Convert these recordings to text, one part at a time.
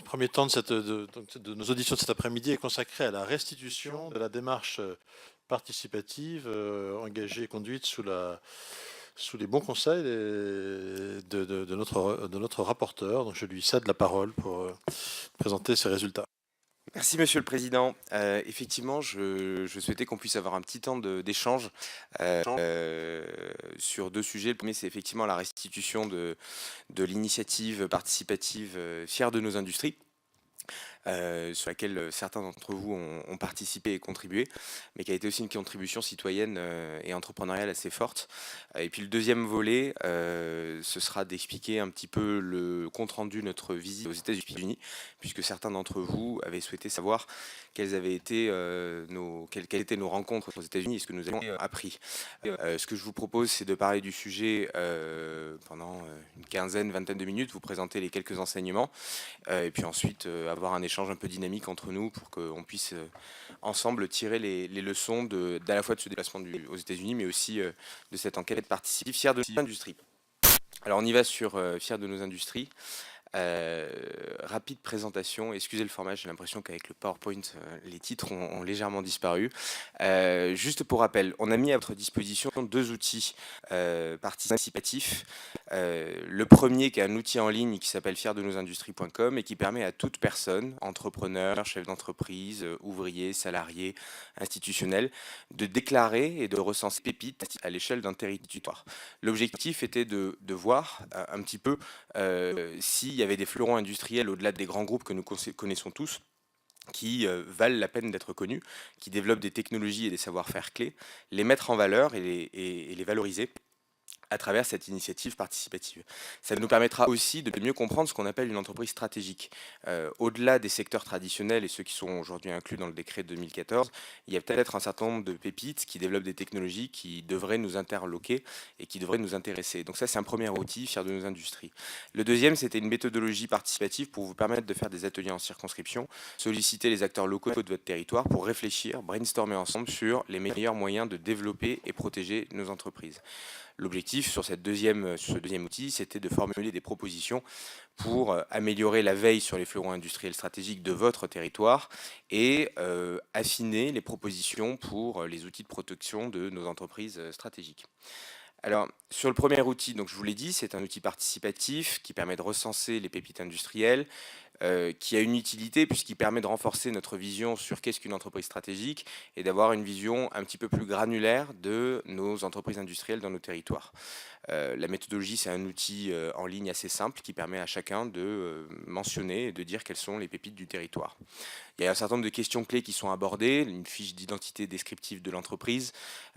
Premier temps de nos auditions de cet après-midi est consacré à la restitution de la démarche participative engagée et conduite sous les bons conseils de notre rapporteur. Donc je lui cède la parole pour présenter ses résultats. Merci Monsieur le Président. Effectivement, je souhaitais qu'on puisse avoir un petit temps d'échange sur deux sujets. Le premier, c'est effectivement la restitution de l'initiative participative Fiers de nos industries, sur laquelle certains d'entre vous ont participé et contribué, mais qui a été aussi une contribution citoyenne et entrepreneuriale assez forte. Et puis le deuxième volet, ce sera d'expliquer un petit peu le compte-rendu de notre visite aux États-Unis, puisque certains d'entre vous avaient souhaité savoir quelles étaient nos rencontres aux États-Unis et ce que nous avons appris. Ce que je vous propose, c'est de parler du sujet pendant une quinzaine, vingtaine de minutes, vous présenter les quelques enseignements, et puis ensuite avoir un échange un peu dynamique entre nous pour qu'on puisse ensemble tirer les leçons d'à la fois de ce déplacement aux États-Unis, mais aussi de cette enquête participative Fiers de nos industries. Alors on y va sur Fiers de nos industries. Rapide présentation, excusez le format, j'ai l'impression qu'avec le PowerPoint, les titres ont légèrement disparu. Juste pour rappel, on a mis à votre disposition deux outils participatifs. Le premier qui est un outil en ligne qui s'appelle fiersdenosindustries.com et qui permet à toute personne, entrepreneur, chef d'entreprise, ouvrier, salarié, institutionnel, de déclarer et de recenser pépites à l'échelle d'un territoire. L'objectif était de voir un petit peu s'il y avait des fleurons industriels au-delà des grands groupes que nous connaissons tous, qui valent la peine d'être connus, qui développent des technologies et des savoir-faire clés, les mettre en valeur et les valoriser à travers cette initiative participative. Ça nous permettra aussi de mieux comprendre ce qu'on appelle une entreprise stratégique. Au-delà des secteurs traditionnels et ceux qui sont aujourd'hui inclus dans le décret de 2014, il y a peut-être un certain nombre de pépites qui développent des technologies qui devraient nous interloquer et qui devraient nous intéresser. Donc ça, c'est un premier outil, Fiers de nos industries. Le deuxième, c'était une méthodologie participative pour vous permettre de faire des ateliers en circonscription, solliciter les acteurs locaux de votre territoire pour réfléchir, brainstormer ensemble sur les meilleurs moyens de développer et protéger nos entreprises. L'objectif sur ce deuxième outil, c'était de formuler des propositions pour améliorer la veille sur les fleurons industriels stratégiques de votre territoire et affiner les propositions pour les outils de protection de nos entreprises stratégiques. Alors, sur le premier outil, donc je vous l'ai dit, c'est un outil participatif qui permet de recenser les pépites industrielles, qui a une utilité puisqu'il permet de renforcer notre vision sur qu'est-ce qu'une entreprise stratégique et d'avoir une vision un petit peu plus granulaire de nos entreprises industrielles dans nos territoires. La méthodologie, c'est un outil en ligne assez simple qui permet à chacun de mentionner et de dire quelles sont les pépites du territoire. Il y a un certain nombre de questions clés qui sont abordées, une fiche d'identité descriptive de l'entreprise.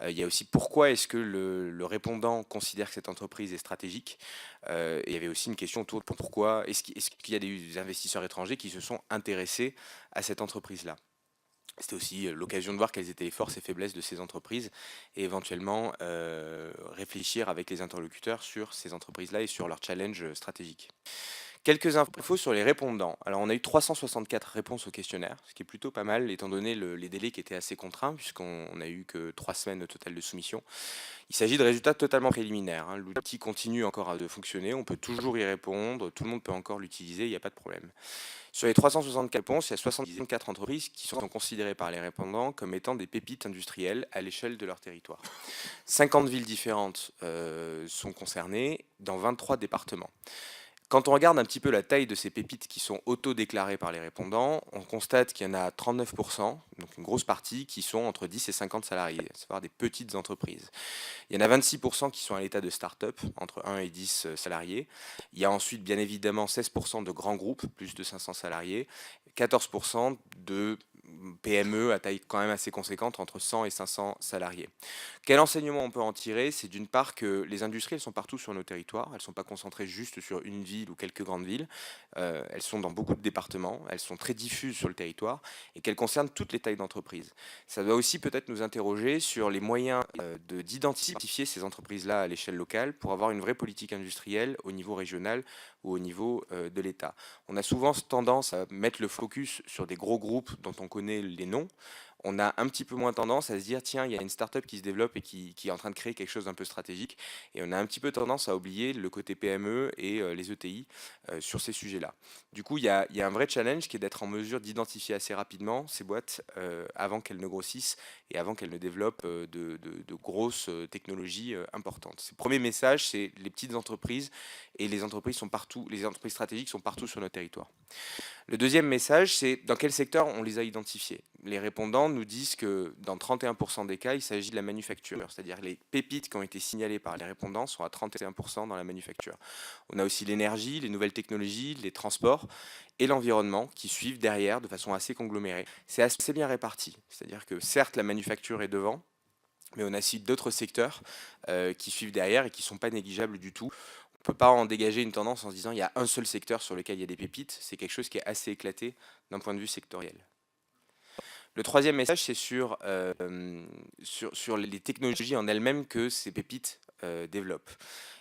Il y a aussi pourquoi est-ce que le répondant considère que cette entreprise est stratégique. Et il y avait aussi une question autour de pourquoi est-ce qu'il y a des investisseurs étrangers qui se sont intéressés à cette entreprise-là. C'était aussi l'occasion de voir quelles étaient les forces et faiblesses de ces entreprises et éventuellement réfléchir avec les interlocuteurs sur ces entreprises-là et sur leurs challenges stratégiques. Quelques infos sur les répondants. Alors, on a eu 364 réponses au questionnaire, ce qui est plutôt pas mal, étant donné les délais qui étaient assez contraints, puisqu'on n'a eu que 3 semaines au total de soumission. Il s'agit de résultats totalement préliminaires, hein. L'outil continue encore de fonctionner, on peut toujours y répondre, tout le monde peut encore l'utiliser, il n'y a pas de problème. Sur les 364 réponses, il y a 74 entreprises qui sont considérées par les répondants comme étant des pépites industrielles à l'échelle de leur territoire. 50 villes différentes sont concernées dans 23 départements. Quand on regarde un petit peu la taille de ces pépites qui sont auto-déclarées par les répondants, on constate qu'il y en a 39%, donc une grosse partie, qui sont entre 10 et 50 salariés, c'est-à-dire des petites entreprises. Il y en a 26% qui sont à l'état de start-up, entre 1 et 10 salariés. Il y a ensuite, bien évidemment, 16% de grands groupes, plus de 500 salariés, 14% de PME à taille quand même assez conséquente, entre 100 et 500 salariés. Quel enseignement on peut en tirer? C'est d'une part que les industries, elles sont partout sur nos territoires, elles ne sont pas concentrées juste sur une ville ou quelques grandes villes, elles sont dans beaucoup de départements, elles sont très diffuses sur le territoire et qu'elles concernent toutes les tailles d'entreprise. Ça doit aussi peut-être nous interroger sur les moyens d'identifier ces entreprises-là à l'échelle locale pour avoir une vraie politique industrielle au niveau régional ou au niveau de l'État. On a souvent tendance à mettre le focus sur des gros groupes dont on connaît les noms. on a un petit peu moins tendance à se dire, tiens, il y a une startup qui se développe et qui est en train de créer quelque chose d'un peu stratégique. Et on a un petit peu tendance à oublier le côté PME et les ETI sur ces sujets-là. Du coup, il y a un vrai challenge qui est d'être en mesure d'identifier assez rapidement ces boîtes avant qu'elles ne grossissent et avant qu'elles ne développent de grosses technologies importantes. Le premier message, c'est les petites entreprises et les entreprises sont partout, les entreprises stratégiques sont partout sur notre territoire. Le deuxième message, c'est dans quel secteur on les a identifiés. Les répondants nous disent que dans 31% des cas, il s'agit de la manufacture, c'est-à-dire les pépites qui ont été signalées par les répondants sont à 31% dans la manufacture. On a aussi l'énergie, les nouvelles technologies, les transports et l'environnement qui suivent derrière de façon assez conglomérée. C'est assez bien réparti, c'est-à-dire que certes la manufacture est devant, mais on a aussi d'autres secteurs qui suivent derrière et qui ne sont pas négligeables du tout. On ne peut pas en dégager une tendance en se disant il y a un seul secteur sur lequel il y a des pépites, c'est quelque chose qui est assez éclaté d'un point de vue sectoriel. Le troisième message, c'est sur les technologies en elles-mêmes que ces pépites développent.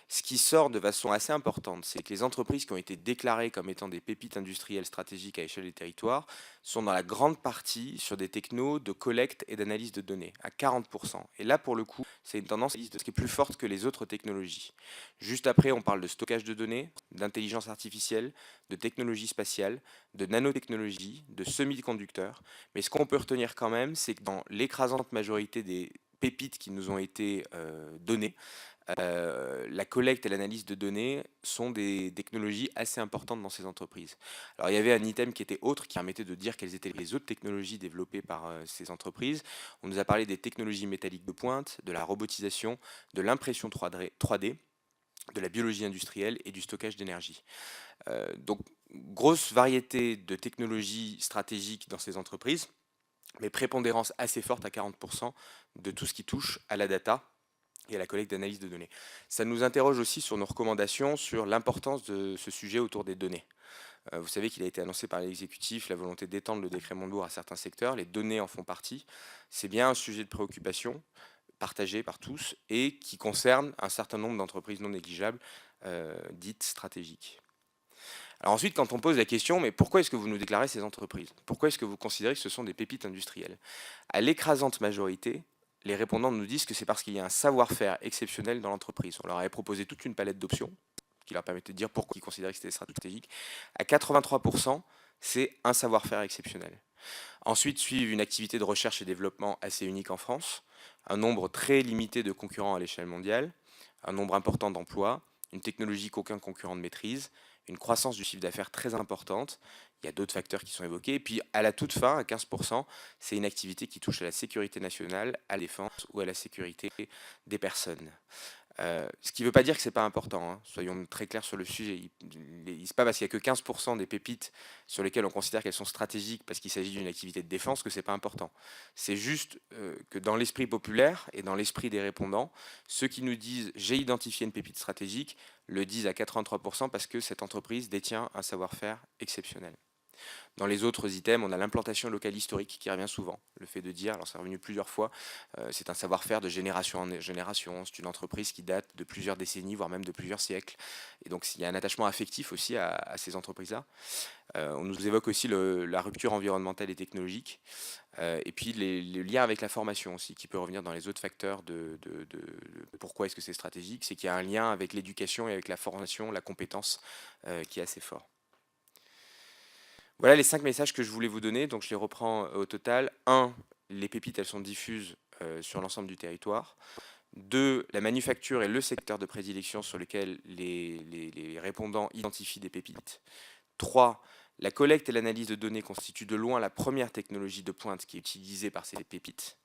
Ce qui sort de façon assez importante, c'est que les entreprises qui ont été déclarées comme étant des pépites industrielles stratégiques à échelle des territoires sont dans la grande partie sur des technos de collecte et d'analyse de données, à 40%. Et là, pour le coup, c'est une tendance qui est plus forte que les autres technologies. Juste après, on parle de stockage de données, d'intelligence artificielle, de technologie spatiale, de nanotechnologie, de semi-conducteurs. Mais ce qu'on peut retenir quand même, c'est que dans l'écrasante majorité des pépites qui nous ont été données, la collecte et l'analyse de données sont des technologies assez importantes dans ces entreprises. Alors il y avait un item qui était autre, qui permettait de dire quelles étaient les autres technologies développées par ces entreprises. On nous a parlé des technologies métalliques de pointe, de la robotisation, de l'impression 3D, de la biologie industrielle et du stockage d'énergie. Donc grosse variété de technologies stratégiques dans ces entreprises, mais prépondérance assez forte à 40% de tout ce qui touche à la data et à la collecte d'analyse de données. Ça nous interroge aussi sur nos recommandations sur l'importance de ce sujet autour des données. Vous savez qu'il a été annoncé par l'exécutif la volonté d'étendre le décret Montebourg à certains secteurs, les données en font partie. C'est bien un sujet de préoccupation partagé par tous et qui concerne un certain nombre d'entreprises non négligeables dites stratégiques. Alors ensuite, quand on pose la question, mais pourquoi est-ce que vous nous déclarez ces entreprises? Pourquoi est-ce que vous considérez que ce sont des pépites industrielles? À l'écrasante majorité, les répondants nous disent que c'est parce qu'il y a un savoir-faire exceptionnel dans l'entreprise. On leur avait proposé toute une palette d'options qui leur permettait de dire pourquoi ils considéraient que c'était stratégique. À 83%, c'est un savoir-faire exceptionnel. Ensuite suivent une activité de recherche et développement assez unique en France, un nombre très limité de concurrents à l'échelle mondiale, un nombre important d'emplois, une technologie qu'aucun concurrent ne maîtrise, une croissance du chiffre d'affaires très importante. Il y a d'autres facteurs qui sont évoqués. Et puis à la toute fin, à 15%, c'est une activité qui touche à la sécurité nationale, à la défense ou à la sécurité des personnes. Ce qui ne veut pas dire que ce n'est pas important, hein. Soyons très clairs sur le sujet. C'est pas parce qu'il n'y a que 15% des pépites sur lesquelles on considère qu'elles sont stratégiques parce qu'il s'agit d'une activité de défense que ce n'est pas important. C'est juste que dans l'esprit populaire et dans l'esprit des répondants, ceux qui nous disent j'ai identifié une pépite stratégique le disent à 83% parce que cette entreprise détient un savoir-faire exceptionnel. Dans les autres items, on a l'implantation locale historique qui revient souvent. Le fait de dire, alors c'est revenu plusieurs fois, c'est un savoir-faire de génération en génération. C'est une entreprise qui date de plusieurs décennies, voire même de plusieurs siècles. Et donc il y a un attachement affectif aussi à ces entreprises-là. On nous évoque aussi la rupture environnementale et technologique. Et puis le lien avec la formation aussi, qui peut revenir dans les autres facteurs de pourquoi est-ce que c'est stratégique. C'est qu'il y a un lien avec l'éducation et avec la formation, la compétence qui est assez fort. Voilà les 5 messages que je voulais vous donner, donc je les reprends au total. 1, les pépites, elles sont diffuses sur l'ensemble du territoire. 2, la manufacture est le secteur de prédilection sur lequel les répondants identifient des pépites. 3, la collecte et l'analyse de données constituent de loin la première technologie de pointe qui est utilisée par ces pépites.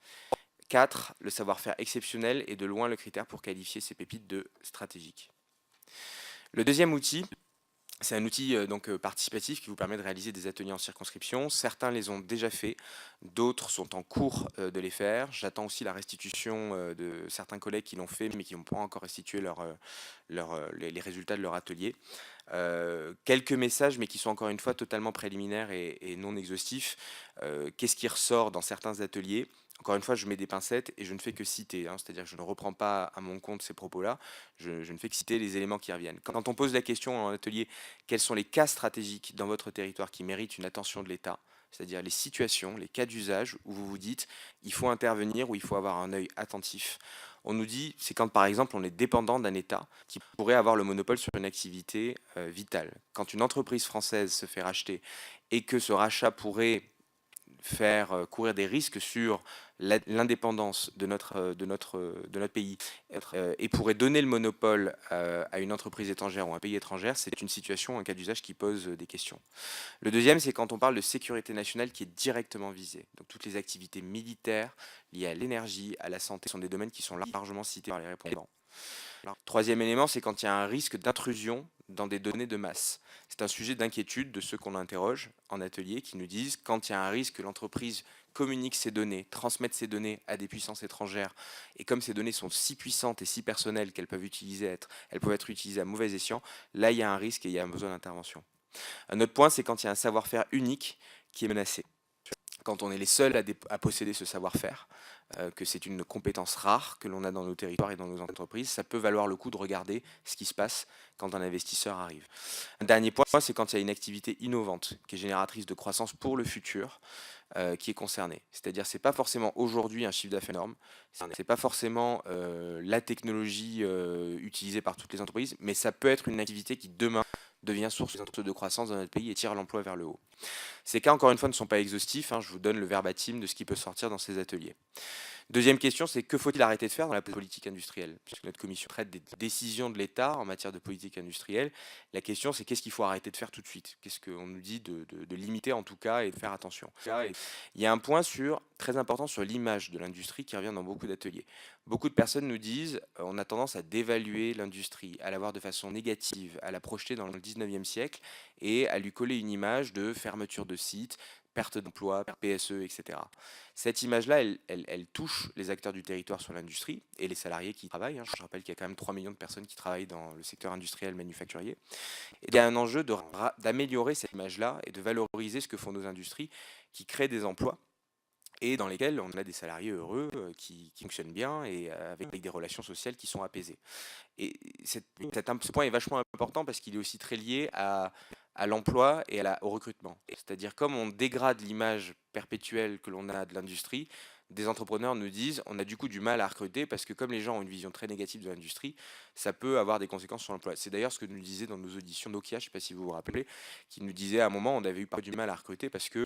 4, le savoir-faire exceptionnel est de loin le critère pour qualifier ces pépites de stratégiques. Le deuxième outil, c'est un outil participatif qui vous permet de réaliser des ateliers en circonscription. Certains les ont déjà faits, d'autres sont en cours de les faire. J'attends aussi la restitution de certains collègues qui l'ont fait mais qui n'ont pas encore restitué les résultats de leur atelier. Quelques messages, mais qui sont encore une fois totalement préliminaires et non exhaustifs. Qu'est-ce qui ressort dans certains ateliers? Encore une fois, je mets des pincettes et je ne fais que citer, hein, c'est-à-dire que je ne reprends pas à mon compte ces propos-là, je ne fais que citer les éléments qui reviennent. Quand on pose la question en atelier, quels sont les cas stratégiques dans votre territoire qui méritent une attention de l'État, c'est-à-dire les situations, les cas d'usage où vous vous dites il faut intervenir, où il faut avoir un œil attentif. On nous dit, c'est quand par exemple on est dépendant d'un État qui pourrait avoir le monopole sur une activité vitale. Quand une entreprise française se fait racheter et que ce rachat pourrait faire courir des risques sur l'indépendance de notre pays et pourrait donner le monopole à une entreprise étrangère ou un pays étranger, c'est une situation, un cas d'usage qui pose des questions. Le deuxième, c'est quand on parle de sécurité nationale qui est directement visée. Donc toutes les activités militaires liées à l'énergie, à la santé, sont des domaines qui sont largement cités par les répondants. Troisième élément, c'est quand il y a un risque d'intrusion dans des données de masse. C'est un sujet d'inquiétude de ceux qu'on interroge en atelier qui nous disent quand il y a un risque que l'entreprise communique ces données, transmette ces données à des puissances étrangères, et comme ces données sont si puissantes et si personnelles qu'elles peuvent être utilisées à mauvais escient, là il y a un risque et il y a un besoin d'intervention. Un autre point, c'est quand il y a un savoir-faire unique qui est menacé. Quand on est les seuls à posséder ce savoir-faire, que c'est une compétence rare que l'on a dans nos territoires et dans nos entreprises, ça peut valoir le coup de regarder ce qui se passe quand un investisseur arrive. Un dernier point, c'est quand il y a une activité innovante qui est génératrice de croissance pour le futur, qui est concernée. C'est-à-dire, c'est pas forcément aujourd'hui un chiffre d'affaires énorme, c'est pas forcément la technologie utilisée par toutes les entreprises, mais ça peut être une activité qui demain devient source de croissance dans notre pays et tire l'emploi vers le haut. Ces cas, encore une fois, ne sont pas exhaustifs, hein, je vous donne le verbatim de ce qui peut sortir dans ces ateliers. Deuxième question, c'est que faut-il arrêter de faire dans la politique industrielle? Puisque notre commission traite des décisions de l'État en matière de politique industrielle, la question c'est qu'est-ce qu'il faut arrêter de faire tout de suite? Qu'est-ce qu'on nous dit de limiter en tout cas et de faire attention? Il y a un point très important sur l'image de l'industrie qui revient dans beaucoup d'ateliers. Beaucoup de personnes nous disent on a tendance à dévaluer l'industrie, à la voir de façon négative, à la projeter dans le 19e siècle et à lui coller une image de fermeture de sites, perte d'emploi, PSE, etc. Cette image-là, elle touche les acteurs du territoire sur l'industrie et les salariés qui y travaillent, hein. Je rappelle qu'il y a quand même 3 millions de personnes qui travaillent dans le secteur industriel manufacturier. Et il y a un enjeu d'améliorer cette image-là et de valoriser ce que font nos industries qui créent des emplois et dans lesquels on a des salariés heureux qui fonctionnent bien et avec des relations sociales qui sont apaisées. Et ce point est vachement important parce qu'il est aussi très lié à l'emploi et au recrutement. C'est-à-dire comme on dégrade l'image perpétuelle que l'on a de l'industrie, des entrepreneurs nous disent on a du coup du mal à recruter parce que comme les gens ont une vision très négative de l'industrie, ça peut avoir des conséquences sur l'emploi. C'est d'ailleurs ce que nous disait dans nos auditions Nokia, je ne sais pas si vous vous rappelez, qui nous disait à un moment on avait eu pas du mal à recruter parce que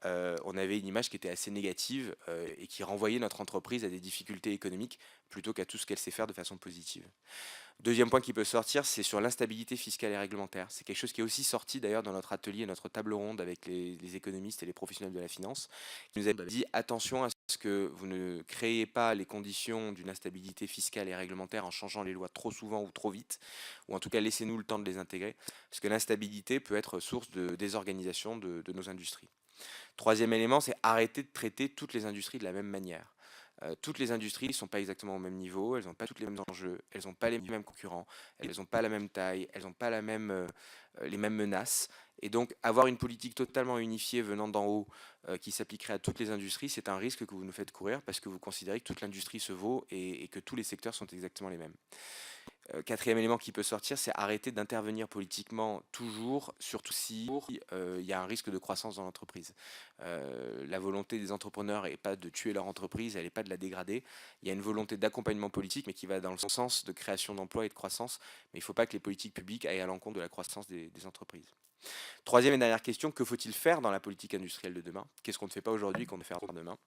on avait une image qui était assez négative et qui renvoyait notre entreprise à des difficultés économiques plutôt qu'à tout ce qu'elle sait faire de façon positive. Deuxième point qui peut sortir, c'est sur l'instabilité fiscale et réglementaire. C'est quelque chose qui est aussi sorti d'ailleurs dans notre atelier, notre table ronde avec les économistes et les professionnels de la finance, qui nous a dit attention à ce que vous ne créez pas les conditions d'une instabilité fiscale et réglementaire en changeant les lois trop souvent ou trop vite, ou en tout cas laissez-nous le temps de les intégrer, parce que l'instabilité peut être source de désorganisation de nos industries. Troisième élément, c'est arrêter de traiter toutes les industries de la même manière. Toutes les industries ne sont pas exactement au même niveau, elles n'ont pas toutes les mêmes enjeux, elles n'ont pas les mêmes concurrents, elles n'ont pas la même taille, elles n'ont pas les mêmes menaces. Et donc avoir une politique totalement unifiée venant d'en haut qui s'appliquerait à toutes les industries, c'est un risque que vous nous faites courir parce que vous considérez que toute l'industrie se vaut et que tous les secteurs sont exactement les mêmes. Quatrième élément qui peut sortir, c'est arrêter d'intervenir politiquement toujours, surtout si il y a un risque de croissance dans l'entreprise. La volonté des entrepreneurs n'est pas de tuer leur entreprise, elle n'est pas de la dégrader. Il y a une volonté d'accompagnement politique, mais qui va dans le sens de création d'emplois et de croissance. Mais il ne faut pas que les politiques publiques aillent à l'encontre de la croissance des entreprises. Troisième et dernière question, que faut-il faire dans la politique industrielle de demain? Qu'est-ce qu'on ne fait pas aujourd'hui qu'on ne fait faire demain?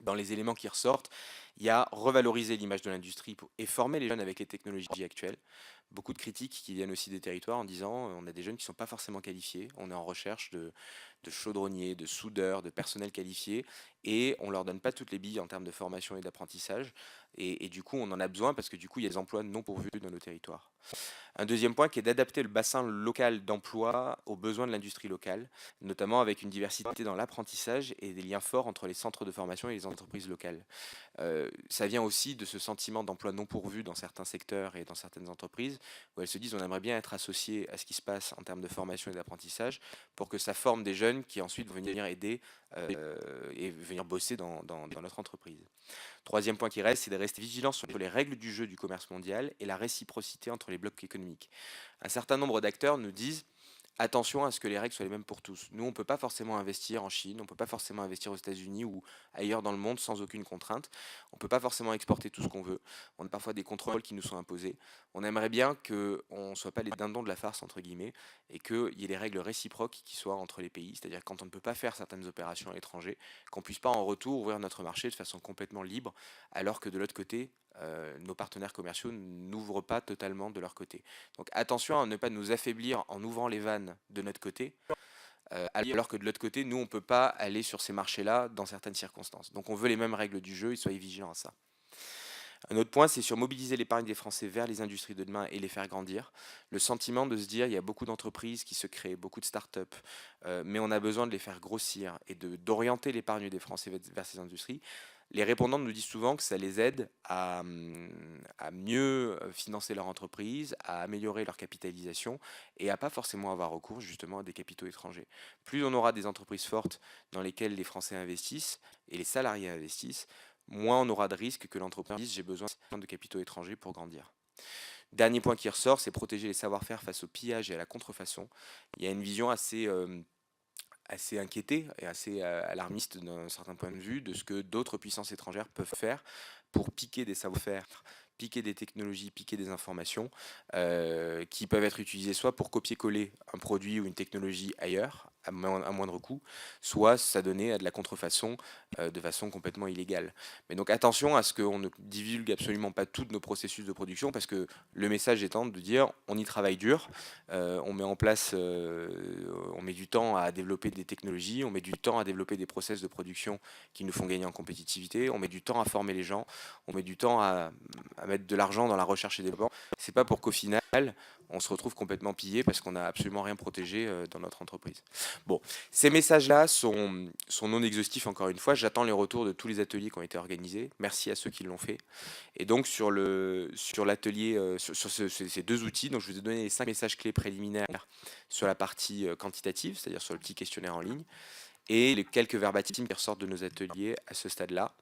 Dans les éléments qui ressortent, il y a revaloriser l'image de l'industrie et former les jeunes avec les technologies actuelles. Beaucoup de critiques qui viennent aussi des territoires en disant on a des jeunes qui ne sont pas forcément qualifiés, on est en recherche de chaudronniers, de soudeurs, de personnel qualifié et on ne leur donne pas toutes les billes en termes de formation et d'apprentissage et du coup on en a besoin parce que du coup il y a des emplois non pourvus dans nos territoires. Un deuxième point qui est d'adapter le bassin local d'emploi aux besoins de l'industrie locale, notamment avec une diversité dans l'apprentissage et des liens forts entre les centres de formation et les entreprises locales. Ça vient aussi de ce sentiment d'emploi non pourvu dans certains secteurs et dans certaines entreprises, entreprises, où elles se disent on aimerait bien être associé à ce qui se passe en termes de formation et d'apprentissage pour que ça forme des jeunes qui ensuite vont venir aider et venir bosser dans notre entreprise. Troisième point qui reste, c'est de rester vigilant sur les règles du jeu du commerce mondial et la réciprocité entre les blocs économiques. Un certain nombre d'acteurs nous disent attention à ce que les règles soient les mêmes pour tous. Nous, on ne peut pas forcément investir en Chine, on ne peut pas forcément investir aux États-Unis ou ailleurs dans le monde sans aucune contrainte. On ne peut pas forcément exporter tout ce qu'on veut. On a parfois des contrôles qui nous sont imposés. On aimerait bien qu'on ne soit pas les dindons de la farce, entre guillemets, et qu'il y ait des règles réciproques qui soient entre les pays. C'est-à-dire quand on ne peut pas faire certaines opérations à l'étranger, qu'on ne puisse pas en retour ouvrir notre marché de façon complètement libre, alors que de l'autre côté, nos partenaires commerciaux n'ouvrent pas totalement de leur côté. Donc attention à ne pas nous affaiblir en ouvrant les vannes de notre côté, alors que de l'autre côté, nous, on ne peut pas aller sur ces marchés-là dans certaines circonstances. Donc on veut les mêmes règles du jeu et soyez vigilants à ça. Un autre point, c'est sur mobiliser l'épargne des Français vers les industries de demain et les faire grandir. Le sentiment de se dire, il y a beaucoup d'entreprises qui se créent, beaucoup de start-up, mais on a besoin de les faire grossir et d'orienter l'épargne des Français vers ces industries. Les répondants nous disent souvent que ça les aide à mieux financer leur entreprise, à améliorer leur capitalisation et à pas forcément avoir recours justement à des capitaux étrangers. Plus on aura des entreprises fortes dans lesquelles les Français investissent et les salariés investissent, moins on aura de risques que l'entreprise dise j'ai besoin de capitaux étrangers pour grandir. Dernier point qui ressort, c'est protéger les savoir-faire face au pillage et à la contrefaçon. Il y a une vision assez inquiété et assez alarmiste d'un certain point de vue de ce que d'autres puissances étrangères peuvent faire pour piquer des savoir-faire, piquer des technologies, piquer des informations qui peuvent être utilisées soit pour copier-coller un produit ou une technologie ailleurs à moindre coût, soit s'adonner à de la contrefaçon de façon complètement illégale. Mais donc attention à ce qu'on ne divulgue absolument pas tous nos processus de production parce que le message étant de dire on y travaille dur, on met en place, on met du temps à développer des technologies, on met du temps à développer des process de production qui nous font gagner en compétitivité, on met du temps à former les gens, on met du temps à mettre de l'argent dans la recherche et développement. C'est pas pour qu'au final on se retrouve complètement pillé parce qu'on n'a absolument rien protégé dans notre entreprise. Bon, ces messages-là sont non exhaustifs encore une fois. J'attends les retours de tous les ateliers qui ont été organisés. Merci à ceux qui l'ont fait. Et donc sur l'atelier, sur ces deux outils, donc je vous ai donné les 5 messages clés préliminaires sur la partie quantitative, c'est-à-dire sur le petit questionnaire en ligne, et les quelques verbatims qui ressortent de nos ateliers à ce stade-là.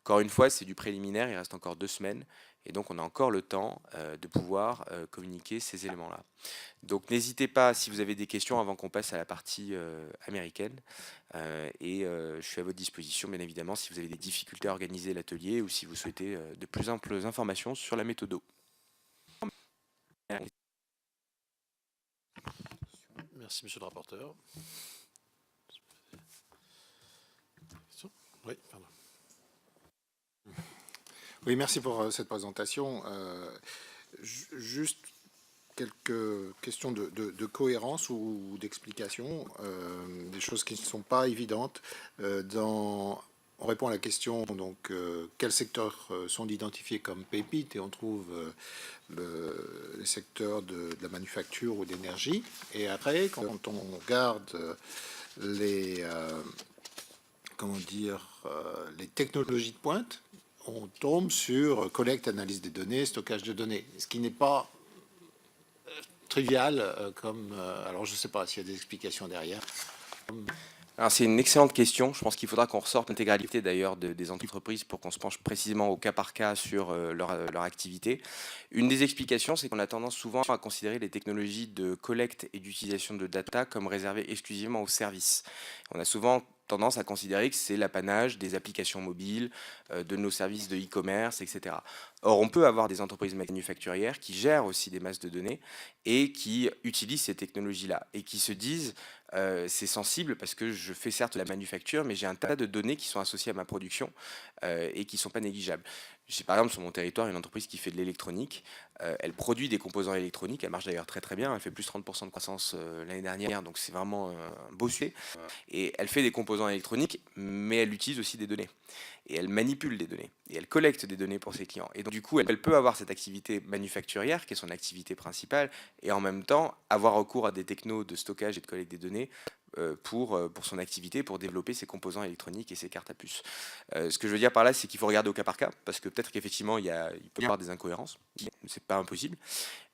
Encore une fois, c'est du préliminaire, il reste encore 2 semaines, et donc on a encore le temps de pouvoir communiquer ces éléments-là. Donc n'hésitez pas, si vous avez des questions avant qu'on passe à la partie américaine, et je suis à votre disposition, bien évidemment, si vous avez des difficultés à organiser l'atelier ou si vous souhaitez de plus amples informations sur la méthode. Merci, monsieur le rapporteur. Oui, pardon. Oui, merci pour cette présentation. Juste quelques questions de cohérence ou d'explication, des choses qui ne sont pas évidentes. On répond à la question, donc, quels secteurs sont identifiés comme pépites, et on trouve les secteurs de la manufacture ou d'énergie. Et après, quand on regarde les technologies de pointe, on tombe sur collecte, analyse des données, stockage de données, ce qui n'est pas trivial comme... alors je ne sais pas s'il y a des explications derrière. Alors c'est une excellente question. Je pense qu'il faudra qu'on ressorte l'intégralité d'ailleurs des entreprises pour qu'on se penche précisément au cas par cas sur leur activité. Une des explications, c'est qu'on a tendance souvent à considérer les technologies de collecte et d'utilisation de data comme réservées exclusivement aux services. On a souvent tendance à considérer que c'est l'apanage des applications mobiles, de nos services de e-commerce, etc. Or, on peut avoir des entreprises manufacturières qui gèrent aussi des masses de données et qui utilisent ces technologies-là et qui se disent c'est sensible parce que je fais certes la manufacture, mais j'ai un tas de données qui sont associées à ma production et qui ne sont pas négligeables. J'ai par exemple sur mon territoire une entreprise qui fait de l'électronique. Elle produit des composants électroniques, elle marche d'ailleurs très très bien, elle fait plus 30% de croissance l'année dernière, donc c'est vraiment un beau sujet. Et elle fait des composants électroniques, mais elle utilise aussi des données. Et elle manipule des données, et elle collecte des données pour ses clients. Et donc du coup, elle peut avoir cette activité manufacturière, qui est son activité principale, et en même temps avoir recours à des technos de stockage et de collecte des données pour son activité, pour développer ses composants électroniques et ses cartes à puce. Ce que je veux dire par là, c'est qu'il faut regarder au cas par cas, parce que peut-être qu'effectivement, il peut y avoir des incohérences, c'est pas impossible,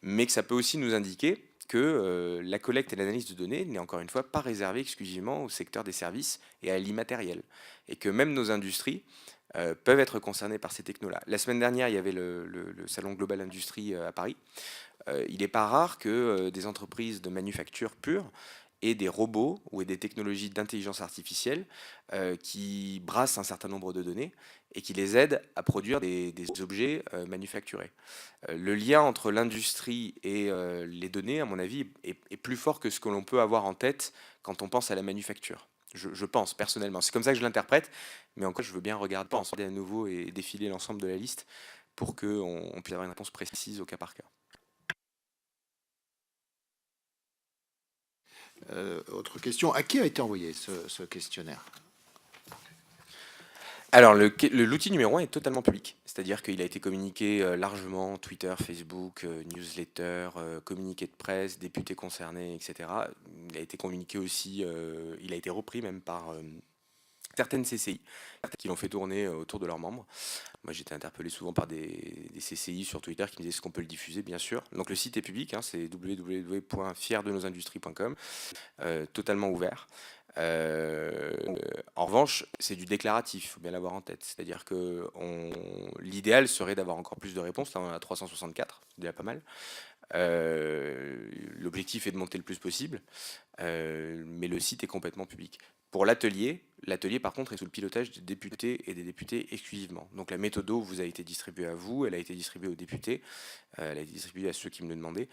mais que ça peut aussi nous indiquer que la collecte et l'analyse de données n'est encore une fois pas réservée exclusivement au secteur des services et à l'immatériel, et que même nos industries peuvent être concernées par ces technos-là. La semaine dernière, il y avait le salon Global Industrie à Paris. Il n'est pas rare que des entreprises de manufacture pure et des robots ou des technologies d'intelligence artificielle qui brassent un certain nombre de données et qui les aident à produire des objets manufacturés. Le lien entre l'industrie et les données, à mon avis, est plus fort que ce que l'on peut avoir en tête quand on pense à la manufacture. Je pense personnellement, c'est comme ça que je l'interprète, mais encore je veux bien regarder à nouveau et défiler l'ensemble de la liste pour qu'on puisse avoir une réponse précise au cas par cas. Autre question, à qui a été envoyé ce questionnaire? Alors, l'outil numéro 1 est totalement public, c'est-à-dire qu'il a été communiqué largement, Twitter, Facebook, newsletter, communiqué de presse, députés concernés, etc. Il a été communiqué aussi, il a été repris même par certaines CCI qui l'ont fait tourner autour de leurs membres. Moi, j'étais interpellé souvent par des CCI sur Twitter qui me disaient est-ce qu'on peut le diffuser, bien sûr. Donc le site est public, hein, c'est www.fierdenosindustriesindustries.com, totalement ouvert. En revanche, c'est du déclaratif, il faut bien l'avoir en tête. C'est-à-dire que l'idéal serait d'avoir encore plus de réponses. Là, on en a 364, c'est déjà pas mal. L'objectif est de monter le plus possible, mais le site est complètement public. Pour l'atelier par contre est sous le pilotage des députés et des députés exclusivement. Donc la méthode vous a été distribuée à vous, elle a été distribuée aux députés, elle a été distribuée à ceux qui me le demandaient.